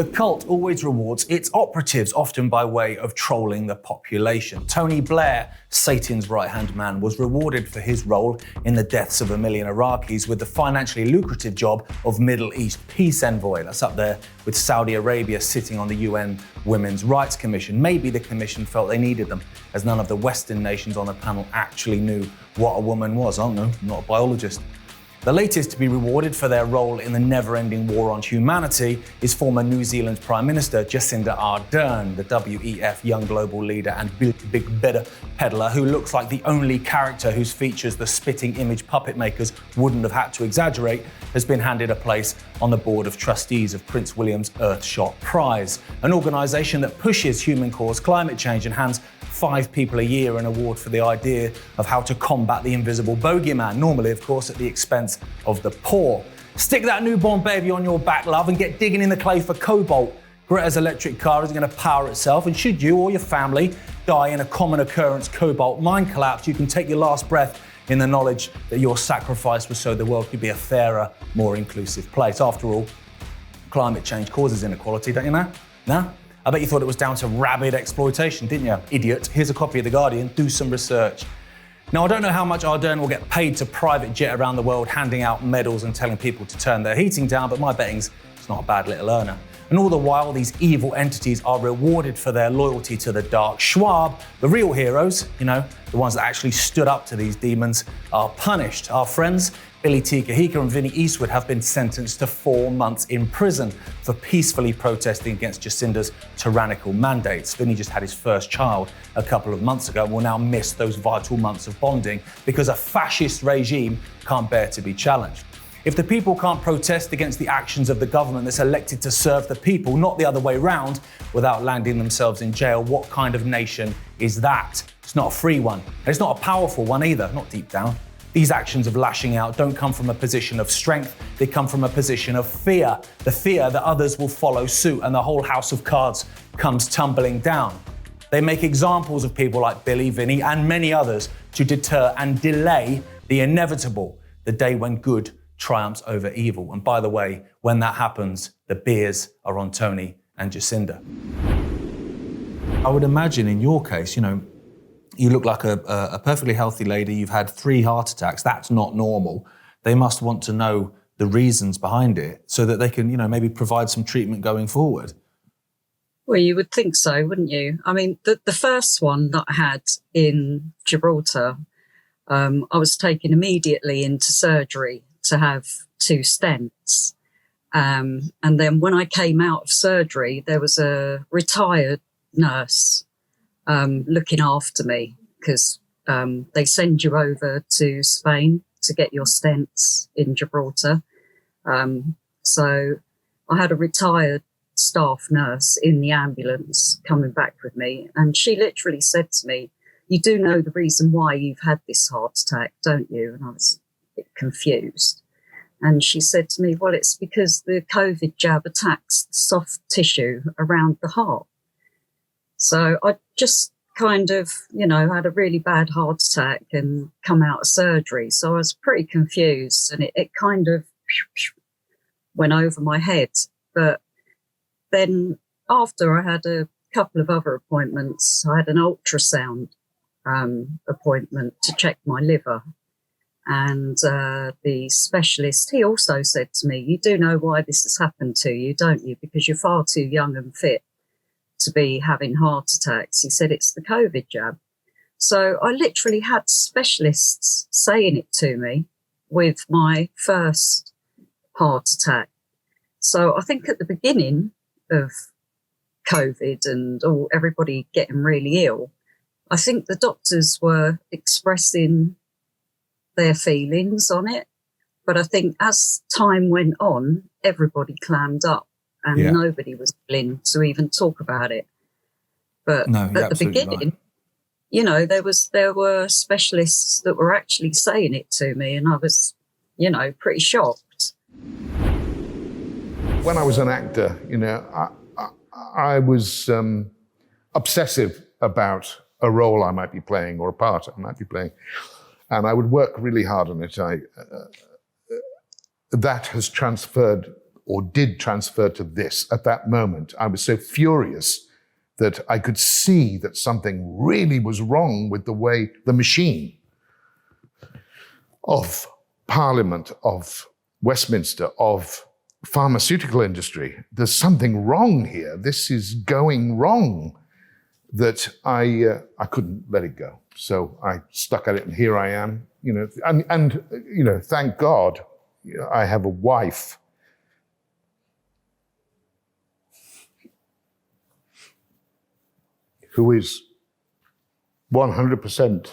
The cult always rewards its operatives, often by way of trolling the population. Tony Blair, Satan's right-hand man, was rewarded for his role in the deaths of 1 million Iraqis with the financially lucrative job of Middle East peace envoy. That's up there with Saudi Arabia sitting on the UN Women's Rights Commission. Maybe the commission felt they needed them, as none of the Western nations on the panel actually knew what a woman was. I don't know, I'm not a biologist. The latest to be rewarded for their role in the never-ending war on humanity is former New Zealand Prime Minister Jacinda Ardern, the WEF young global leader and big better peddler who looks like the only character whose features the spitting image puppet makers wouldn't have had to exaggerate, has been handed a place on the board of trustees of Prince William's Earthshot Prize, an organisation that pushes human-caused climate change and hands 5 people a year an award for the idea of how to combat the invisible bogeyman, normally, of course, at the expense of the poor. Stick that newborn baby on your back, love, and get digging in the clay for cobalt. Greta's electric car isn't going to power itself, and should you or your family die in a common occurrence cobalt mine collapse, you can take your last breath in the knowledge that your sacrifice was so the world could be a fairer, more inclusive place. After all, climate change causes inequality, don't you know? No? I bet you thought it was down to rabid exploitation, didn't you? Idiot. Here's a copy of The Guardian. Do some research. Now, I don't know how much Ardern will get paid to private jet around the world, handing out medals and telling people to turn their heating down, but my betting's it's not a bad little earner. And all the while, these evil entities are rewarded for their loyalty to the dark. Schwab, the real heroes, you know, the ones that actually stood up to these demons, are punished. Our friends, Billy and Vinny Eastwood, have been sentenced to 4 months in prison for peacefully protesting against Jacinda's tyrannical mandates. Vinny just had his first child a couple of months ago and will now miss those vital months of bonding because a fascist regime can't bear to be challenged. If the people can't protest against the actions of the government that's elected to serve the people, not the other way round, without landing themselves in jail, what kind of nation is that? It's not a free one. And it's not a powerful one either, not deep down. These actions of lashing out don't come from a position of strength, they come from a position of fear. The fear that others will follow suit and the whole house of cards comes tumbling down. They make examples of people like Billy, Vinny, and many others to deter and delay the inevitable, the day when good triumphs over evil. And by the way, when that happens, the beers are on Tony and Jacinda. I would imagine in your case, you know, you look like a perfectly healthy lady. You've had 3 heart attacks. That's not normal. They must want to know the reasons behind it so that they can, you know, maybe provide some treatment going forward. Well, you would think so, wouldn't you? I mean, the first one that I had in Gibraltar, I was taken immediately into surgery to have 2 stents. And then when I came out of surgery, there was a retired nurse looking after me because they send you over to Spain to get your stents in Gibraltar. So I had a retired staff nurse in the ambulance coming back with me, and she literally said to me, "You do know the reason why you've had this heart attack, don't you?" And I was a bit confused. And she said to me, "Well, it's because the COVID jab attacks the soft tissue around the heart." So I just kind of, you know, had a really bad heart attack and come out of surgery. So I was pretty confused, and it kind of went over my head. But then after I had a couple of other appointments, I had an ultrasound appointment to check my liver. And the specialist, he also said to me, "You do know why this has happened to you, don't you? Because you're far too young and fit to be having heart attacks." He said, "It's the COVID jab." So I literally had specialists saying it to me with my first heart attack. So I think at the beginning of COVID and everybody getting really ill, I think the doctors were expressing their feelings on it. But I think as time went on, everybody clammed up. And nobody was willing to even talk about it. But at the beginning, right, you know, there were specialists that were actually saying it to me, and I was, you know, pretty shocked. When I was an actor, you know, I was obsessive about a role I might be playing or a part I might be playing, and I would work really hard on it. That has transferred or did transfer to this at that moment. I was so furious that I could see that something really was wrong with the way the machine of Parliament, of Westminster, of pharmaceutical industry. There's something wrong here. This is going wrong. That I couldn't let it go. So I stuck at it, and here I am. And thank God, I have a wife who is 100%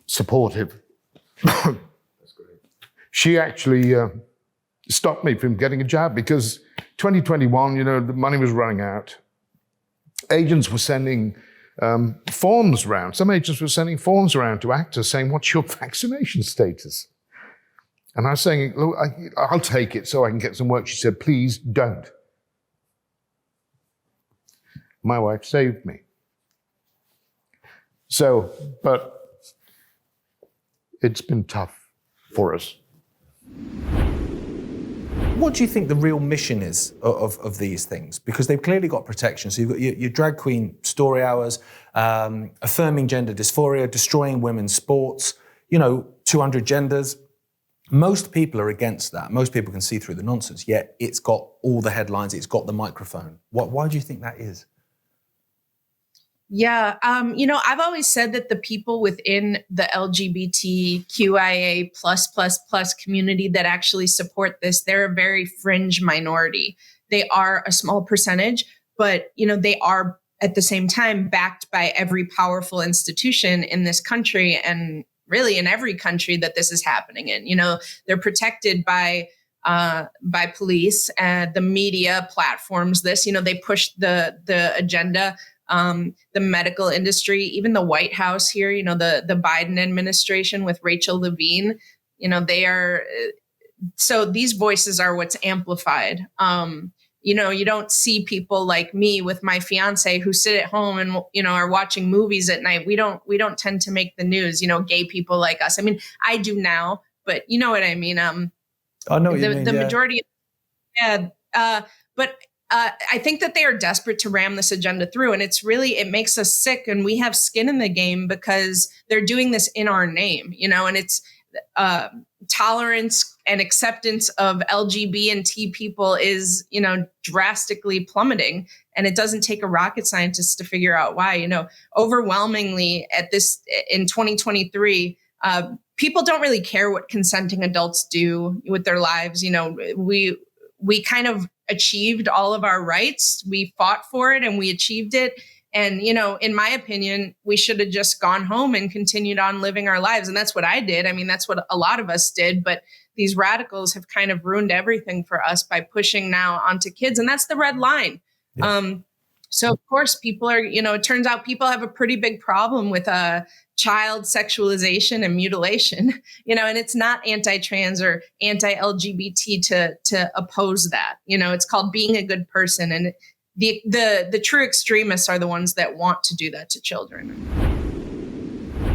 supportive. That's great. She actually stopped me from getting a jab because 2021, the money was running out. Agents were sending forms around. Some agents were sending forms around to actors saying, "What's your vaccination status?" And I was saying, "Look, I'll take it so I can get some work." She said, "Please don't." My wife saved me. So, but it's been tough for us. What do you think the real mission is of these things? Because they've clearly got protection. So you've got your drag queen story hours, affirming gender dysphoria, destroying women's sports, 200 genders. Most people are against that. Most people can see through the nonsense, yet it's got all the headlines, it's got the microphone. Why do you think that is? Yeah, I've always said that the people within the LGBTQIA++ community that actually support this, they're a very fringe minority. They are a small percentage, but they are at the same time backed by every powerful institution in this country and really in every country that this is happening in. They're protected by police, the media platforms. They push the agenda. The medical industry, even the White House here, the Biden administration with Rachel Levine, they are, so these voices are what's amplified. You don't see people like me with my fiance who sit at home and, are watching movies at night. We don't tend to make the news, gay people like us. I mean, I do now, but you know what I mean? I know what you mean, the majority, but I think that they are desperate to ram this agenda through. And it makes us sick. And we have skin in the game because they're doing this in our name, and it's tolerance and acceptance of LGBT and T people is, drastically plummeting. And it doesn't take a rocket scientist to figure out why. Overwhelmingly in 2023, people don't really care what consenting adults do with their lives. We kind of achieved all of our rights. We fought for it and we achieved it. And, in my opinion, we should have just gone home and continued on living our lives. And that's what I did. I mean, that's what a lot of us did. But these radicals have kind of ruined everything for us by pushing now onto kids. And that's the red line. Yeah. So, of course, people are, it turns out people have a pretty big problem with child sexualization and mutilation, and it's not anti-trans or anti-LGBT to oppose that. It's called being a good person. And the true extremists are the ones that want to do that to children.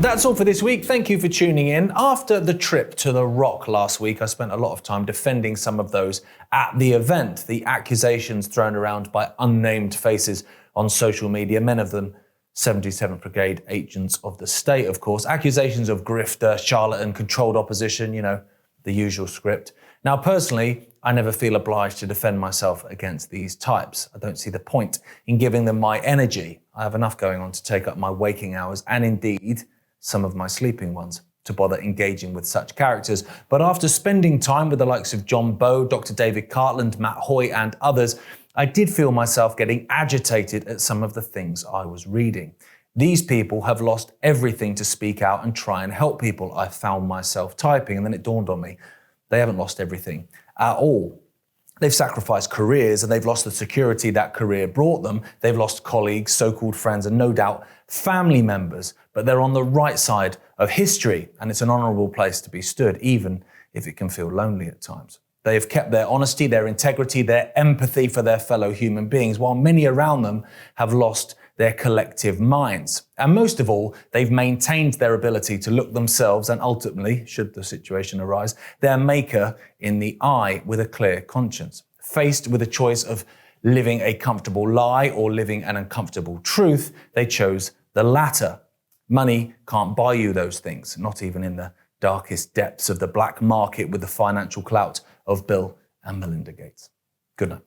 That's all for this week. Thank you for tuning in. After the trip to the Rock last week, I spent a lot of time defending some of those at the event. The accusations thrown around by unnamed faces on social media, many of them 77th Brigade agents of the state, of course. Accusations of grifter, charlatan, controlled opposition, the usual script. Now, personally, I never feel obliged to defend myself against these types. I don't see the point in giving them my energy. I have enough going on to take up my waking hours and indeed some of my sleeping ones to bother engaging with such characters. But after spending time with the likes of John Bowe, Dr. David Cartland, Matt Hoy and others, I did feel myself getting agitated at some of the things I was reading. These people have lost everything to speak out and try and help people, I found myself typing, and then it dawned on me. They haven't lost everything at all. They've sacrificed careers and they've lost the security that career brought them. They've lost colleagues, so-called friends, and no doubt family members, but they're on the right side of history, and it's an honourable place to be stood, even if it can feel lonely at times. They have kept their honesty, their integrity, their empathy for their fellow human beings, while many around them have lost their collective minds. And most of all, they've maintained their ability to look themselves and ultimately, should the situation arise, their maker in the eye with a clear conscience. Faced with a choice of living a comfortable lie or living an uncomfortable truth, they chose the latter. Money can't buy you those things, not even in the darkest depths of the black market with the financial clout of Bill and Melinda Gates. Good night.